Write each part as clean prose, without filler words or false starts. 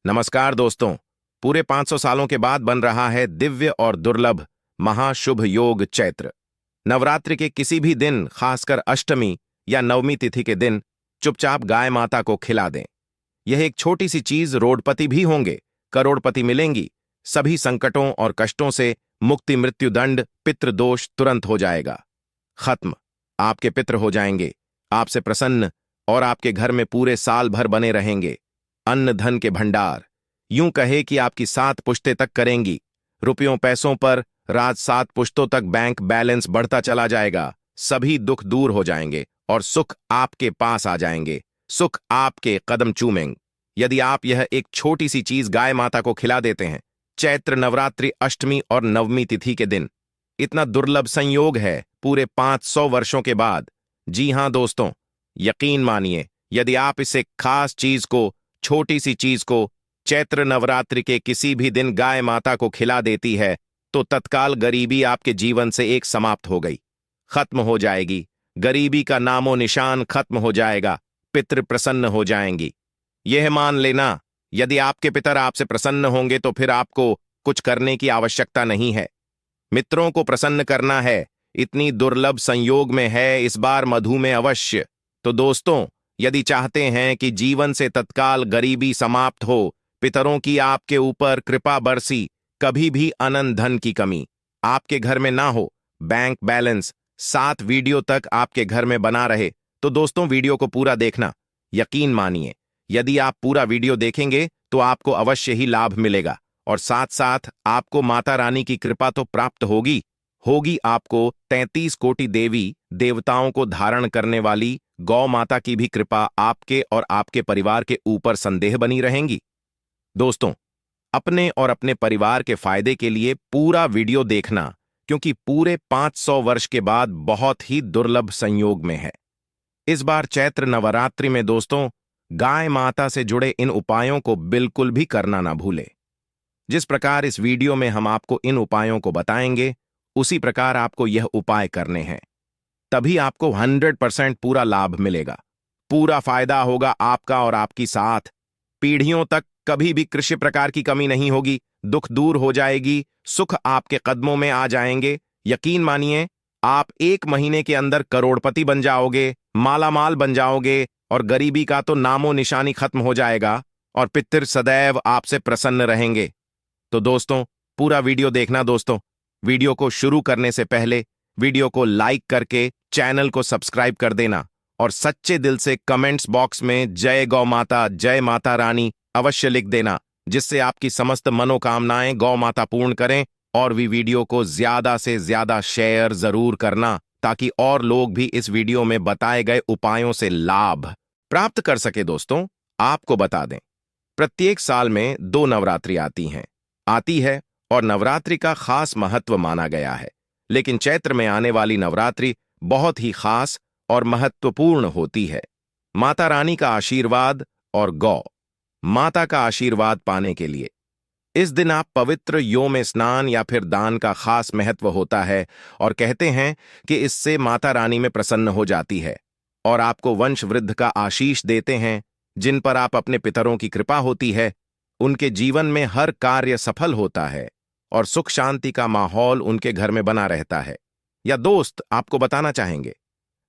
नमस्कार दोस्तों। पूरे 500 सालों के बाद बन रहा है दिव्य और दुर्लभ महाशुभ योग चैत्र नवरात्रि के किसी भी दिन, खासकर अष्टमी या नवमी तिथि के दिन चुपचाप गाय माता को खिला दें। यह एक छोटी सी चीज, रोडपति भी होंगे, करोड़पति मिलेंगी, सभी संकटों और कष्टों से मुक्ति, मृत्युदंड, पितृदोष तुरंत हो जाएगा खत्म। आपके पितृ हो जाएंगे आपसे प्रसन्न और आपके घर में पूरे साल भर बने रहेंगे अन्न धन के भंडार। यूं कहे कि आपकी 7 पुश्तें तक करेंगी। रुपयों पैसों पर राज 7 पुश्तों तक बैंक बैलेंस बढ़ता चला जाएगा। सभी दुख दूर हो जाएंगे और सुख आपके पास आ जाएंगे। सुख आपके कदम चूमेंगे यदि आप यह एक छोटी सी चीज गाय माता को खिला देते हैं। चैत्र नवरात्रि अष्टमी और नवमी तिथि के दिन इतना दुर्लभ संयोग है पूरे 500 वर्षों के बाद। जी हां दोस्तों, यकीन मानिए, यदि आप इसे खास चीज को, छोटी सी चीज को चैत्र नवरात्रि के किसी भी दिन गाय माता को खिला देती है तो तत्काल गरीबी आपके जीवन से एक समाप्त हो गई, खत्म हो जाएगी। गरीबी का नामो निशान खत्म हो जाएगा, पितृ प्रसन्न हो जाएंगी। यह मान लेना, यदि आपके पितर आपसे प्रसन्न होंगे तो फिर आपको कुछ करने की आवश्यकता नहीं है। मित्रों को प्रसन्न करना है, इतनी दुर्लभ संयोग में है इस बार मधुमेह अवश्य। तो दोस्तों, यदि चाहते हैं कि जीवन से तत्काल गरीबी समाप्त हो, पितरों की आपके ऊपर कृपा बरसी, कभी भी अनंत धन की कमी आपके घर में ना हो, बैंक बैलेंस 7 वीडियो तक आपके घर में बना रहे, तो दोस्तों वीडियो को पूरा देखना। यकीन मानिए, यदि आप पूरा वीडियो देखेंगे तो आपको अवश्य ही लाभ मिलेगा और साथ साथ आपको माता रानी की कृपा तो प्राप्त होगी होगी आपको 33 कोटि देवी देवताओं को धारण करने वाली गौ माता की भी कृपा आपके और आपके परिवार के ऊपर संदेह बनी रहेंगी। दोस्तों, अपने और अपने परिवार के फायदे के लिए पूरा वीडियो देखना, क्योंकि पूरे 500 वर्ष के बाद बहुत ही दुर्लभ संयोग में है। इस बार चैत्र नवरात्रि में दोस्तों, गाय माता से जुड़े इन उपायों को बिल्कुल भी करना ना भूले। जिस प्रकार इस वीडियो में हम आपको इन उपायों को बताएंगे, उसी प्रकार आपको यह उपाय करने हैं, तभी आपको 100% पूरा लाभ मिलेगा। पूरा फायदा होगा आपका और आपकी साथ पीढ़ियों तक कभी भी कृषि प्रकार की कमी नहीं होगी, दुख दूर हो जाएगी, सुख आपके कदमों में आ जाएंगे। यकीन मानिए, आप 1 महीने के अंदर करोड़पति बन जाओगे, मालामाल बन जाओगे और गरीबी का तो नामो निशानी खत्म हो जाएगा और पितृ सदैव आपसे प्रसन्न रहेंगे। तो दोस्तों, पूरा वीडियो देखना। दोस्तों, वीडियो को शुरू करने से पहले वीडियो को लाइक करके चैनल को सब्सक्राइब कर देना और सच्चे दिल से कमेंट्स बॉक्स में जय गौ माता, जय माता रानी अवश्य लिख देना, जिससे आपकी समस्त मनोकामनाएं गौ माता पूर्ण करें। और भी वीडियो को ज्यादा से ज्यादा शेयर जरूर करना, ताकि और लोग भी इस वीडियो में बताए गए उपायों से लाभ प्राप्त कर सके। दोस्तों, आपको बता दें, प्रत्येक साल में 2 नवरात्रि आती है और नवरात्रि का खास महत्व माना गया है। लेकिन चैत्र में आने वाली नवरात्रि बहुत ही खास और महत्वपूर्ण होती है। माता रानी का आशीर्वाद और गौ माता का आशीर्वाद पाने के लिए इस दिन आप पवित्र यो में स्नान या फिर दान का खास महत्व होता है और कहते हैं कि इससे माता रानी में प्रसन्न हो जाती है और आपको वंश वृद्ध का आशीष देते हैं। जिन पर आप अपने पितरों की कृपा होती है, उनके जीवन में हर कार्य सफल होता है और सुख शांति का माहौल उनके घर में बना रहता है। या दोस्त, आपको बताना चाहेंगे,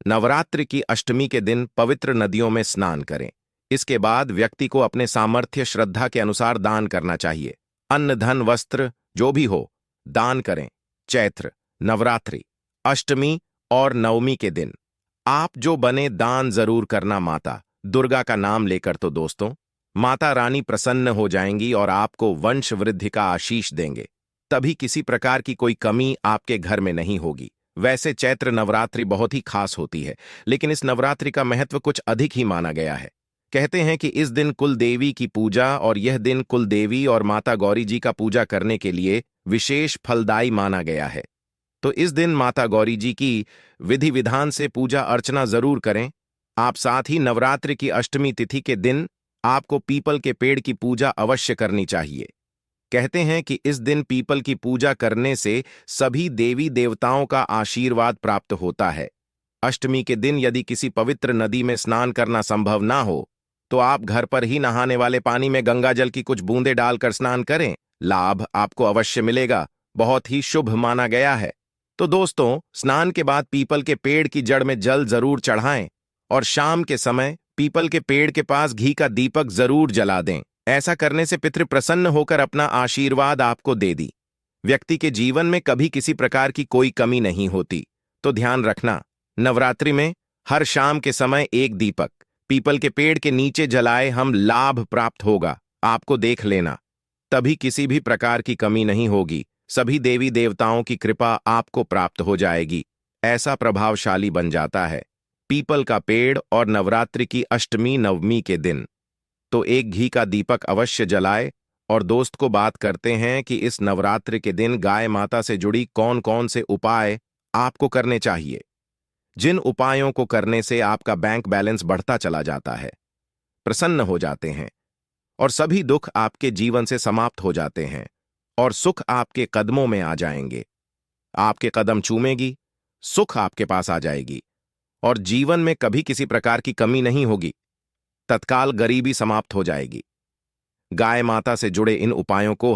नवरात्रि की अष्टमी के दिन पवित्र नदियों में स्नान करें। इसके बाद व्यक्ति को अपने सामर्थ्य श्रद्धा के अनुसार दान करना चाहिए। अन्न धन वस्त्र जो भी हो, दान करें। चैत्र नवरात्रि अष्टमी और नवमी के दिन आप जो बने दान जरूर करना माता दुर्गा का नाम लेकर। तो दोस्तों, माता रानी प्रसन्न हो जाएंगी और आपको वंश वृद्धि का आशीष देंगे। तभी किसी प्रकार की कोई कमी आपके घर में नहीं होगी। वैसे चैत्र नवरात्रि बहुत ही खास होती है, लेकिन इस नवरात्रि का महत्व कुछ अधिक ही माना गया है। कहते हैं कि इस दिन कुल देवी की पूजा और यह दिन कुल देवी और माता गौरी जी का पूजा करने के लिए विशेष फलदायी माना गया है। तो इस दिन माता गौरी जी की विधि विधान से पूजा अर्चना जरूर करें आप। साथ ही नवरात्रि की अष्टमी तिथि के दिन आपको पीपल के पेड़ की पूजा अवश्य करनी चाहिए। कहते हैं कि इस दिन पीपल की पूजा करने से सभी देवी देवताओं का आशीर्वाद प्राप्त होता है। अष्टमी के दिन यदि किसी पवित्र नदी में स्नान करना संभव ना हो, तो आप घर पर ही नहाने वाले पानी में गंगा जल की कुछ बूंदें डालकर स्नान करें। लाभ आपको अवश्य मिलेगा, बहुत ही शुभ माना गया है। तो दोस्तों, स्नान के बाद पीपल के पेड़ की जड़ में जल जरूर चढ़ाएं और शाम के समय पीपल के पेड़ के पास घी का दीपक जरूर जला दें। ऐसा करने से पितृ प्रसन्न होकर अपना आशीर्वाद आपको दे दी। व्यक्ति के जीवन में कभी किसी प्रकार की कोई कमी नहीं होती। तो ध्यान रखना, नवरात्रि में हर शाम के समय एक दीपक पीपल के पेड़ के नीचे जलाए हम लाभ प्राप्त होगा। आपको देख लेना, तभी किसी भी प्रकार की कमी नहीं होगी। सभी देवी देवताओं की कृपा आपको प्राप्त हो जाएगी। ऐसा प्रभावशाली बन जाता है पीपल का पेड़। और नवरात्रि की अष्टमी नवमी के दिन तो एक घी का दीपक अवश्य जलाए। और दोस्त को बात करते हैं कि इस नवरात्रि के दिन गाय माता से जुड़ी कौन कौन से उपाय आपको करने चाहिए, जिन उपायों को करने से आपका बैंक बैलेंस बढ़ता चला जाता है, प्रसन्न हो जाते हैं और सभी दुख आपके जीवन से समाप्त हो जाते हैं और सुख आपके कदमों में आ जाएंगे। आपके कदम चूमेगी, सुख आपके पास आ जाएगी और जीवन में कभी किसी प्रकार की कमी नहीं होगी। तत्काल गरीबी समाप्त हो जाएगी। गाय माता से जुड़े इन उपायों को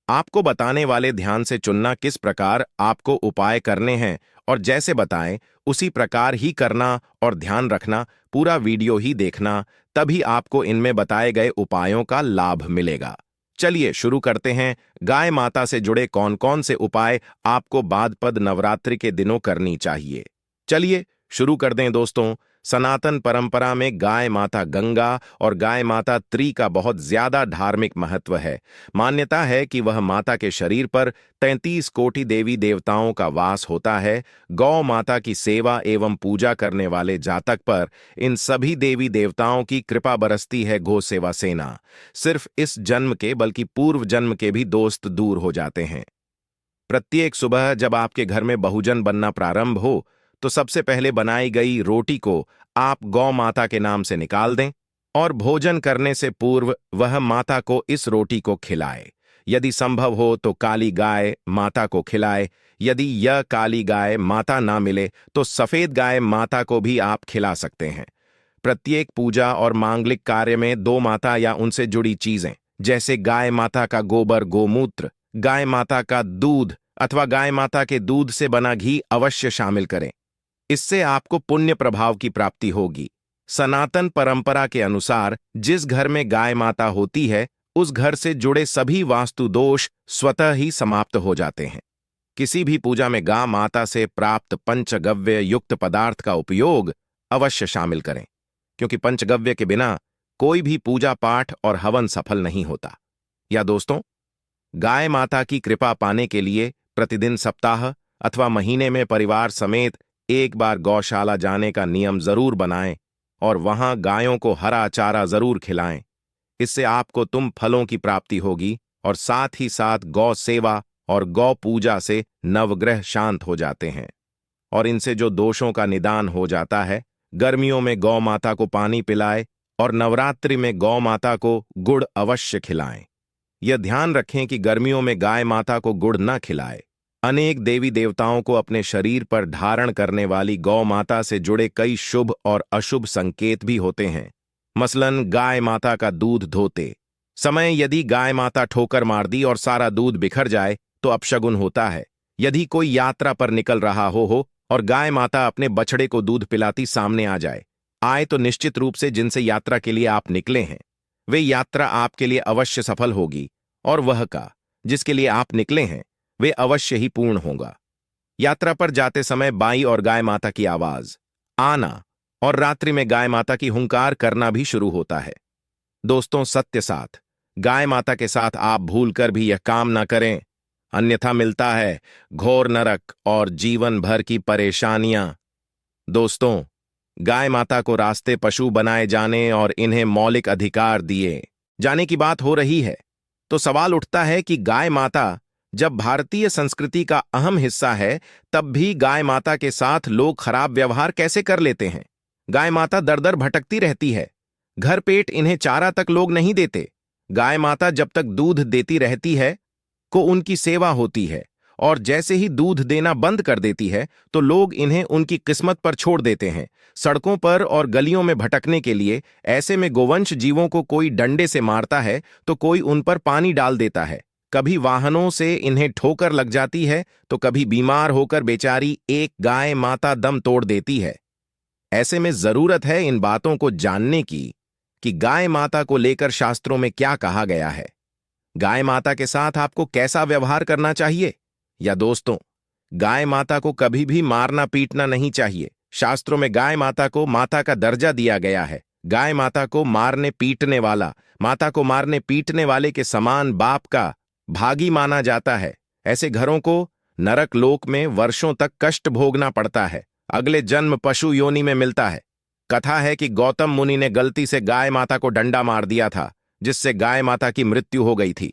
आपको बताने वाले ध्यान से चुनना किस प्रकार आपको उपाय करने हैं और जैसे बताएं उसी प्रकार ही करना और ध्यान रखना। पूरा वीडियो ही देखना, तभी आपको इनमें बताए गए उपायों का लाभ मिलेगा। चलिए शुरू करते हैं। गाय माता से जुड़े कौन कौन से उपाय आपको भाद्रपद नवरात्रि के दिनों करनी चाहिए, चलिए शुरू कर दें दोस्तों। सनातन परंपरा में गाय माता गंगा और गाय माता त्री का बहुत ज्यादा धार्मिक महत्व है। मान्यता है कि वह माता के शरीर पर 33 कोटि देवी देवताओं का वास होता है। गौ माता की सेवा एवं पूजा करने वाले जातक पर इन सभी देवी देवताओं की कृपा बरसती है। गौ सेवा सेना सिर्फ इस जन्म के बल्कि पूर्व जन्म के भी दोस्त दूर हो जाते हैं। प्रत्येक सुबह जब आपके घर में बहुजन बनना प्रारंभ हो तो सबसे पहले बनाई गई रोटी को आप गौ माता के नाम से निकाल दें और भोजन करने से पूर्व वह माता को इस रोटी को खिलाए। यदि संभव हो तो काली गाय माता को खिलाए। यदि यह काली गाय माता ना मिले तो सफेद गाय माता को भी आप खिला सकते हैं। प्रत्येक पूजा और मांगलिक कार्य में दो माता या उनसे जुड़ी चीजें जैसे गाय माता का गोबर गोमूत्र, गाय माता का दूध अथवा गाय माता के दूध से बना घी अवश्य शामिल करें। इससे आपको पुण्य प्रभाव की प्राप्ति होगी। सनातन परंपरा के अनुसार जिस घर में गाय माता होती है उस घर से जुड़े सभी वास्तु दोष स्वतः ही समाप्त हो जाते हैं। किसी भी पूजा में गाय माता से प्राप्त पंचगव्य युक्त पदार्थ का उपयोग अवश्य शामिल करें, क्योंकि पंचगव्य के बिना कोई भी पूजा पाठ और हवन सफल नहीं होता। या दोस्तों, गाय माता की कृपा पाने के लिए प्रतिदिन, सप्ताह अथवा महीने में परिवार समेत एक बार गौशाला जाने का नियम जरूर बनाएं और वहां गायों को हरा चारा जरूर खिलाएं। इससे आपको फलों की प्राप्ति होगी और साथ ही साथ गौ सेवा और गौ पूजा से नवग्रह शांत हो जाते हैं और इनसे जो दोषों का निदान हो जाता है। गर्मियों में गौ माता को पानी पिलाएं और नवरात्रि में गौ माता को गुड़ अवश्य खिलाएं। यह ध्यान रखें कि गर्मियों में गाय माता को गुड़ न खिलाएं। अनेक देवी देवताओं को अपने शरीर पर धारण करने वाली गौ माता से जुड़े कई शुभ और अशुभ संकेत भी होते हैं। मसलन गाय माता का दूध धोते समय यदि गाय माता ठोकर मार दी और सारा दूध बिखर जाए तो अपशगुन होता है। यदि कोई यात्रा पर निकल रहा हो और गाय माता अपने बछड़े को दूध पिलाती सामने आए तो निश्चित रूप से जिनसे यात्रा के लिए आप निकले हैं वे यात्रा आपके लिए अवश्य सफल होगी और वह का जिसके लिए आप निकले हैं वे अवश्य ही पूर्ण होगा। यात्रा पर जाते समय बाई और गाय माता की आवाज आना और रात्रि में गाय माता की हुंकार करना भी शुरू होता है। दोस्तों, सत्य साथ गाय माता के साथ आप भूलकर भी यह काम ना करें, अन्यथा मिलता है घोर नरक और जीवन भर की परेशानियां। दोस्तों, गाय माता को रास्ते पशु बनाए जाने और इन्हें मौलिक अधिकार दिए जाने की बात हो रही है तो सवाल उठता है कि गाय माता जब भारतीय संस्कृति का अहम हिस्सा है तब भी गाय माता के साथ लोग खराब व्यवहार कैसे कर लेते हैं। गाय माता दर दर भटकती रहती है, घर पेट इन्हें चारा तक लोग नहीं देते। गाय माता जब तक दूध देती रहती है को उनकी सेवा होती है और जैसे ही दूध देना बंद कर देती है तो लोग इन्हें उनकी किस्मत पर छोड़ देते हैं। सड़कों पर और गलियों में भटकने के लिए ऐसे में गोवंश जीवों को कोई डंडे से मारता है तो कोई उन पर पानी डाल देता है। कभी वाहनों से इन्हें ठोकर लग जाती है तो कभी बीमार होकर बेचारी एक गाय माता दम तोड़ देती है। ऐसे में जरूरत है इन बातों को जानने की कि गाय माता को लेकर शास्त्रों में क्या कहा गया है। गाय माता के साथ आपको कैसा व्यवहार करना चाहिए। या दोस्तों, गाय माता को कभी भी मारना पीटना नहीं चाहिए। शास्त्रों में गाय माता को माता का दर्जा दिया गया है। गाय माता को मारने पीटने वाला माता को मारने पीटने वाले के समान बाप का भागी माना जाता है। ऐसे घरों को नरक लोक में वर्षों तक कष्ट भोगना पड़ता है। अगले जन्म पशु योनि में मिलता है। कथा है कि गौतम मुनि ने गलती से गाय माता को डंडा मार दिया था, जिससे गाय माता की मृत्यु हो गई थी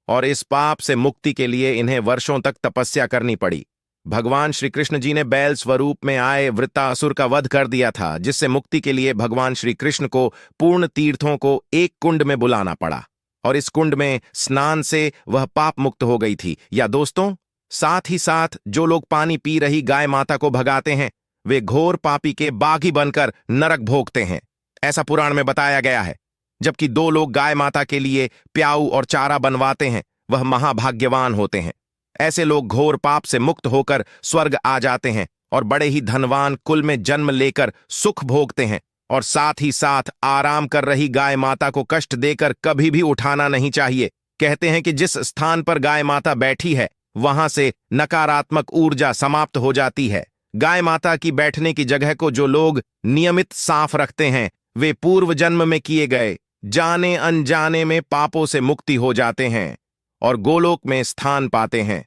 और इस पाप से मुक्ति के लिए इन्हें वर्षों तक तपस्या करनी पड़ी। भगवान श्री कृष्ण जी ने बैल स्वरूप में आए वृत्तासुर का वध कर दिया था, जिससे मुक्ति के लिए भगवान श्री कृष्ण को पूर्ण तीर्थों को एक कुंड में बुलाना पड़ा और इस कुंड में स्नान से वह पाप मुक्त हो गई थी। या दोस्तों, साथ ही साथ जो लोग पानी पी रही गाय माता को भगाते हैं वे घोर पापी के बागी बनकर नरक भोगते हैं, ऐसा पुराण में बताया गया है। जबकि दो लोग गाय माता के लिए प्याऊ और चारा बनवाते हैं वह महाभाग्यवान होते हैं। ऐसे लोग घोर पाप से मुक्त होकर स्वर्ग आ जाते हैं और बड़े ही धनवान कुल में जन्म लेकर सुख भोगते हैं। और साथ ही साथ आराम कर रही गाय माता को कष्ट देकर कभी भी उठाना नहीं चाहिए। कहते हैं कि जिस स्थान पर गाय माता बैठी है वहां से नकारात्मक ऊर्जा समाप्त हो जाती है। गाय माता की बैठने की जगह को जो लोग नियमित साफ रखते हैं वे पूर्व जन्म में किए गए जाने अनजाने में पापों से मुक्ति हो जाते हैं और गोलोक में स्थान पाते हैं।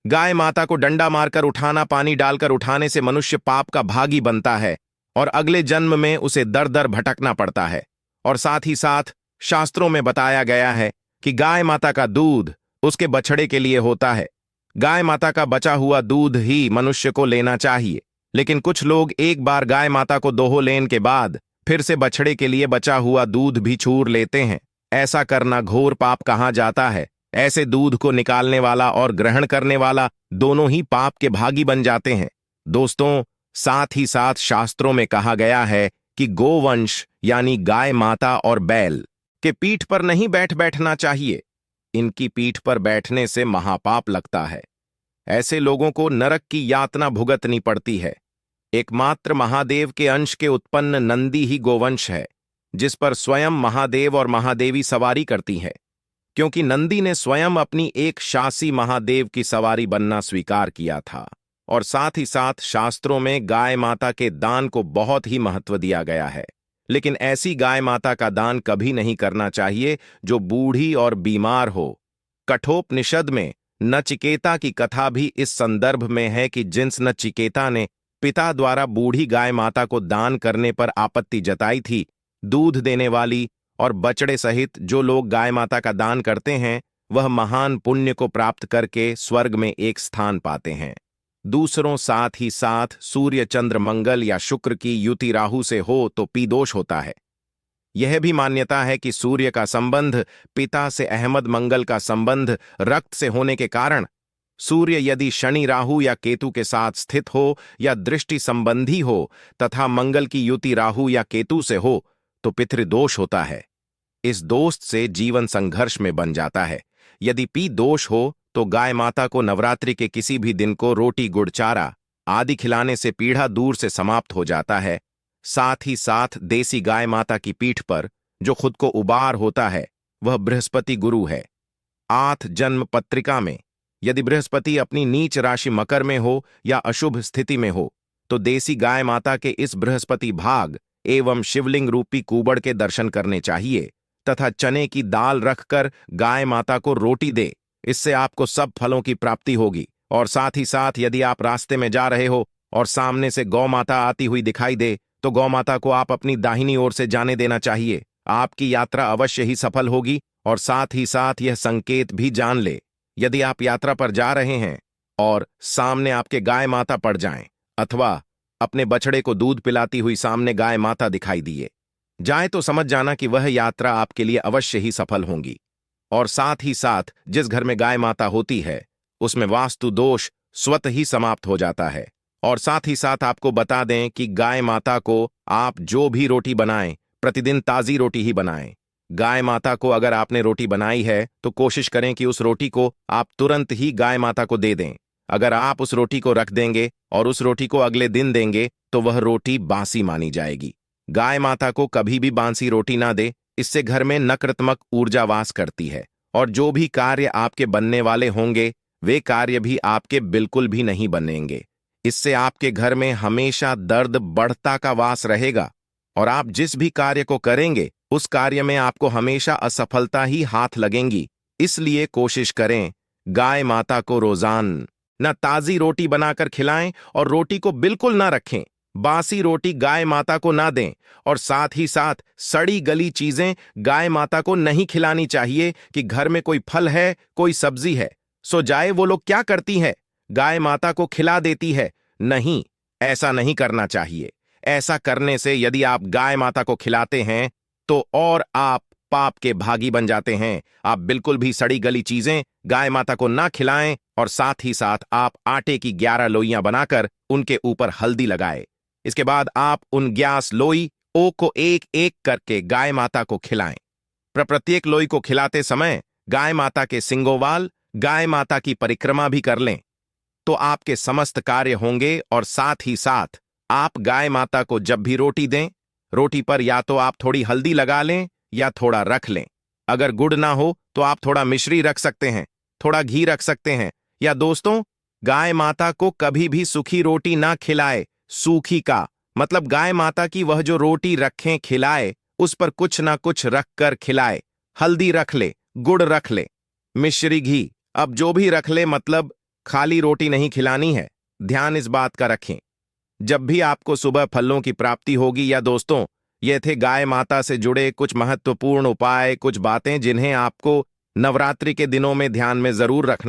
गाय माता को डंडा मारकर उठाना, पानी डालकर उठाने से मनुष्य पाप का भागी बनता है और अगले जन्म में उसे दर दर भटकना पड़ता है। और साथ ही साथ शास्त्रों में बताया गया है कि गाय माता का दूध उसके बछड़े के लिए होता है। गाय माता का बचा हुआ दूध ही मनुष्य को लेना चाहिए, लेकिन कुछ लोग एक बार गाय माता को दोहो लेने के बाद फिर से बछड़े के लिए बचा हुआ दूध भी छूर लेते हैं। ऐसा करना घोर पाप कहा जाता है। ऐसे दूध को निकालने वाला और ग्रहण करने वाला दोनों ही पाप के भागी बन जाते हैं। दोस्तों, साथ ही साथ शास्त्रों में कहा गया है कि गोवंश यानी गाय माता और बैल के पीठ पर नहीं बैठना चाहिए। इनकी पीठ पर बैठने से महापाप लगता है। ऐसे लोगों को नरक की यातना भुगतनी पड़ती है। एकमात्र महादेव के अंश के उत्पन्न नंदी ही गोवंश है, जिस पर स्वयं महादेव और महादेवी सवारी करती है। क्योंकि नंदी ने स्वयं अपनी एक शासी महादेव की सवारी बनना स्वीकार किया था। और साथ ही साथ शास्त्रों में गाय माता के दान को बहुत ही महत्व दिया गया है। लेकिन ऐसी गाय माता का दान कभी नहीं करना चाहिए जो बूढ़ी और बीमार हो। कठोपनिषद में नचिकेता की कथा भी इस संदर्भ में है कि जिस नचिकेता ने पिता द्वारा बूढ़ी गाय माता को दान करने पर आपत्ति जताई थी, दूध देने वाली और बछड़े सहित जो लोग गाय माता का दान करते हैं वह महान पुण्य को प्राप्त करके स्वर्ग में एक स्थान पाते हैं। दूसरों, साथ ही साथ सूर्य चंद्र मंगल या शुक्र की युति राहु से हो तो पीदोष होता है। यह भी मान्यता है कि सूर्य का संबंध पिता से अहमद, मंगल का संबंध रक्त से होने के कारण सूर्य यदि शनि, राहु या केतु के साथ स्थित हो या दृष्टि संबंधी हो तथा मंगल की युति राहु या केतु से हो तो पितृदोष होता है। इस दोष से जीवन संघर्ष में बन जाता है। यदि पी दोष हो तो गाय माता को नवरात्रि के किसी भी दिन को रोटी, गुड़, चारा आदि खिलाने से पीढ़ा दूर से समाप्त हो जाता है। साथ ही साथ देसी गाय माता की पीठ पर जो खुद को उबार होता है वह बृहस्पति गुरु है। 8 जन्म पत्रिका में यदि बृहस्पति अपनी नीच राशि मकर में हो या अशुभ स्थिति में हो तो देसी गाय माता के इस बृहस्पति भाग एवं शिवलिंग रूपी कुबड़ के दर्शन करने चाहिए तथा चने की दाल रखकर गाय माता को रोटी दे। इससे आपको सब फलों की प्राप्ति होगी। और साथ ही साथ यदि आप रास्ते में जा रहे हो और सामने से गौ माता आती हुई दिखाई दे तो गौ माता को आप अपनी दाहिनी ओर से जाने देना चाहिए। आपकी यात्रा अवश्य ही सफल होगी। और साथ ही साथ यह संकेत भी जान ले, यदि आप यात्रा पर जा रहे हैं और सामने आपके गाय माता पड़ जाएं अथवा अपने बछड़े को दूध पिलाती हुई सामने गाय माता दिखाई दिए जाए तो समझ जाना कि वह यात्रा आपके लिए अवश्य ही सफल होगी। और साथ ही साथ जिस घर में गाय माता होती है उसमें वास्तु दोष स्वतः ही समाप्त हो जाता है। और साथ ही साथ आपको बता दें कि गाय माता को आप जो भी रोटी बनाएं, प्रतिदिन ताज़ी रोटी ही बनाएं। गाय माता को अगर आपने रोटी बनाई है तो कोशिश करें कि उस रोटी को आप तुरंत ही गाय माता को दे दें। अगर आप उस रोटी को रख देंगे और उस रोटी को अगले दिन देंगे तो वह रोटी बासी मानी जाएगी। गाय माता को कभी भी बासी रोटी ना दे, इससे घर में नकारात्मक ऊर्जा वास करती है और जो भी कार्य आपके बनने वाले होंगे वे कार्य भी आपके बिल्कुल भी नहीं बनेंगे। इससे आपके घर में हमेशा दर्द बढ़ता का वास रहेगा और आप जिस भी कार्य को करेंगे उस कार्य में आपको हमेशा असफलता ही हाथ लगेंगी। इसलिए कोशिश करें गाय माता को रोजाना ताजी रोटी बनाकर खिलाएं और रोटी को बिल्कुल ना रखें। बासी रोटी गाय माता को ना दें और साथ ही साथ सड़ी गली चीजें गाय माता को नहीं खिलानी चाहिए कि घर में कोई फल है, कोई सब्जी है, सो जाए वो लोग क्या करती है, गाय माता को खिला देती है। नहीं, ऐसा नहीं करना चाहिए। ऐसा करने से यदि आप गाय माता को खिलाते हैं तो और आप पाप के भागी बन जाते हैं। आप बिल्कुल भी सड़ी गली चीजें गाय माता को ना खिलाएं और साथ ही साथ आप आटे की 11 लोइयां बनाकर उनके ऊपर हल्दी लगाएं। इसके बाद आप उन 11 लोई ओ को एक एक करके गाय माता को खिलाएं। प्रत्येक लोई को खिलाते समय गाय माता के सिंगोवाल, गाय माता की परिक्रमा भी कर लें तो आपके समस्त कार्य होंगे। और साथ ही साथ आप गाय माता को जब भी रोटी दें, रोटी पर या तो आप थोड़ी हल्दी लगा लें या थोड़ा रख लें। अगर गुड़ ना हो तो आप थोड़ा मिश्री रख सकते हैं, थोड़ा घी रख सकते हैं। या दोस्तों, गाय माता को कभी भी सूखी रोटी ना खिलाए। सूखी का मतलब गाय माता की वह जो रोटी रखें खिलाए उस पर कुछ ना कुछ रख कर खिलाए। हल्दी रख ले, गुड़ रख ले, मिश्री, घी, अब जो भी रख ले, मतलब खाली रोटी नहीं खिलानी है। ध्यान इस बात का रखें। जब भी आपको सुबह फलों की प्राप्ति होगी। या दोस्तों, ये थे गाय माता से जुड़े कुछ महत्वपूर्ण उपाय, कुछ बातें जिन्हें आपको नवरात्रि के दिनों में ध्यान में जरूर रखना